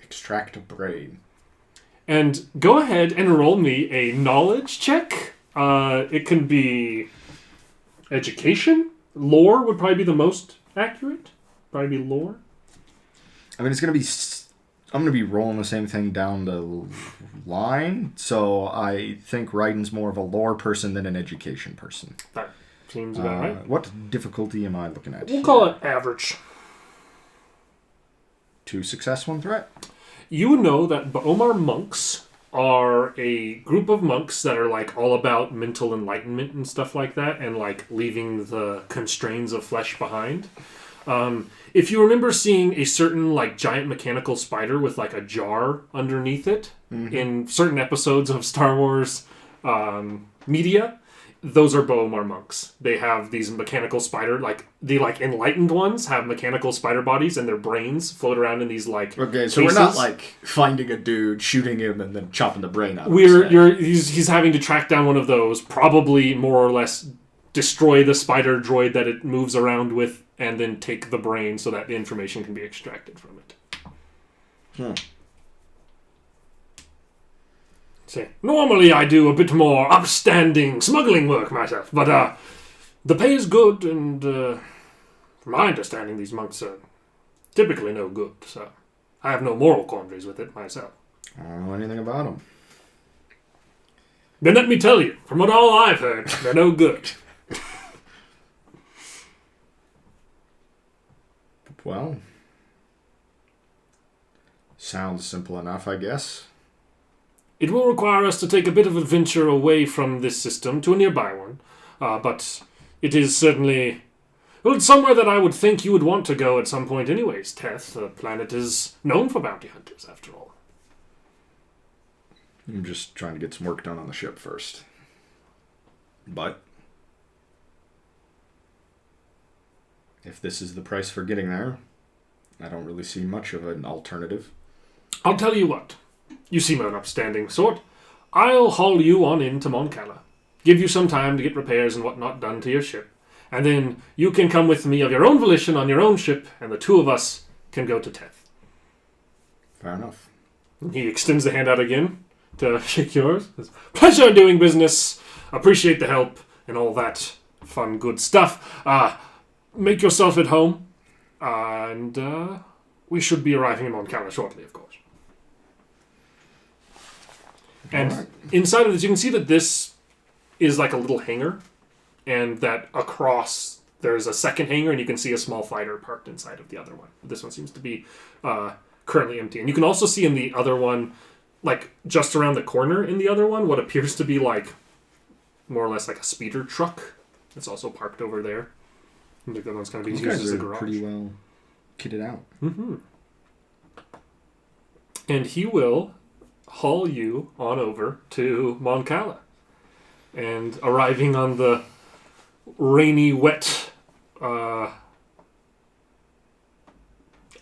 Extract a brain. And go ahead and roll me a knowledge check. It can be... education? Lore would probably be the most accurate. Probably be lore. I mean, I'm going to be rolling the same thing down the line, so I think Riden's more of a lore person than an education person. That seems about right. What difficulty am I looking at? We'll call it average. 2 success, 1 threat. You would know that Baomar monks are a group of monks that are like all about mental enlightenment and stuff like that, and like leaving the constraints of flesh behind. If you remember seeing a certain like giant mechanical spider with like a jar underneath it in certain episodes of Star Wars media, those are Baomar monks. They have these mechanical spider, like the like enlightened ones have mechanical spider bodies, and their brains float around in these like okay. So cases. We're not like finding a dude, shooting him, and then chopping the brain out. He's having to track down one of those, probably more or less destroy the spider droid that it moves around with, and then take the brain so that the information can be extracted from it. See, normally I do a bit more upstanding smuggling work myself, but the pay is good, and from my understanding, these monks are typically no good, so I have no moral quandaries with it myself. I don't know anything about them. Then let me tell you, from what all I've heard, they're no good. Well, sounds simple enough, I guess. It will require us to take a bit of adventure away from this system to a nearby one, but it is certainly... well, it's somewhere that I would think you would want to go at some point anyways, Teth. The planet is known for bounty hunters, after all. I'm just trying to get some work done on the ship first. But if this is the price for getting there, I don't really see much of an alternative. I'll tell you what. You seem an upstanding sort. I'll haul you on into Mon Cala. Give you some time to get repairs and whatnot done to your ship. And then you can come with me of your own volition on your own ship, and the two of us can go to Teth. Fair enough. He extends the hand out again to shake yours. Pleasure doing business. Appreciate the help and all that fun, good stuff. Make yourself at home. And we should be arriving in Mon Cala shortly, of course. And inside of this, you can see that this is like a little hangar, and that across there's a second hangar, and you can see a small fighter parked inside of the other one. This one seems to be currently empty. And you can also see in the other one, like just around the corner in the other one, what appears to be like more or less like a speeder truck. It's also parked over there. And the other one's kind of being used as a garage. Pretty well kitted out. Mm-hmm. And he will haul you on over to Mon Cala. And arriving on the rainy, wet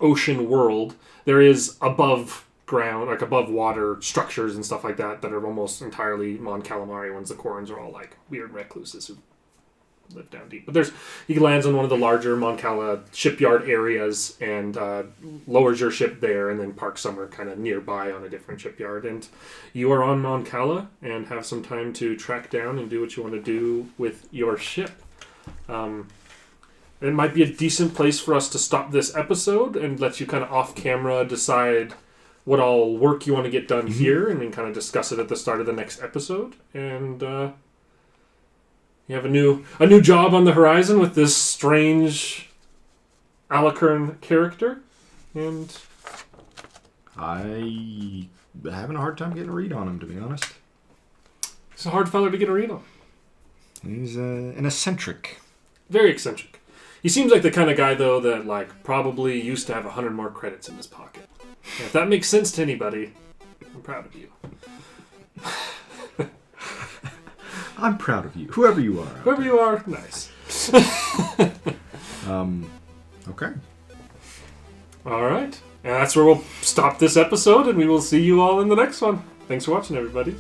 ocean world, there is above ground, like above water structures and stuff like that are almost entirely Mon Calamari ones. The Corans are all like weird recluses who live down deep. But he lands on one of the larger Mon Cala shipyard areas and lowers your ship there, and then parks somewhere kind of nearby on a different shipyard. And you are on Mon Cala and have some time to track down and do what you want to do with your ship. It might be a decent place for us to stop this episode and let you kind of off camera decide what all work you want to get done here, and then kind of discuss it at the start of the next episode. And you have a new job on the horizon with this strange Alucard character, and I having a hard time getting a read on him, to be honest. He's a hard fella to get a read on. He's an eccentric. Very eccentric. He seems like the kind of guy, though, that like probably used to have 100 more credits in his pocket. And if that makes sense to anybody, I'm proud of you. I'm proud of you, whoever you are. Whoever you are, nice. Okay. All right. And that's where we'll stop this episode, and we will see you all in the next one. Thanks for watching, everybody.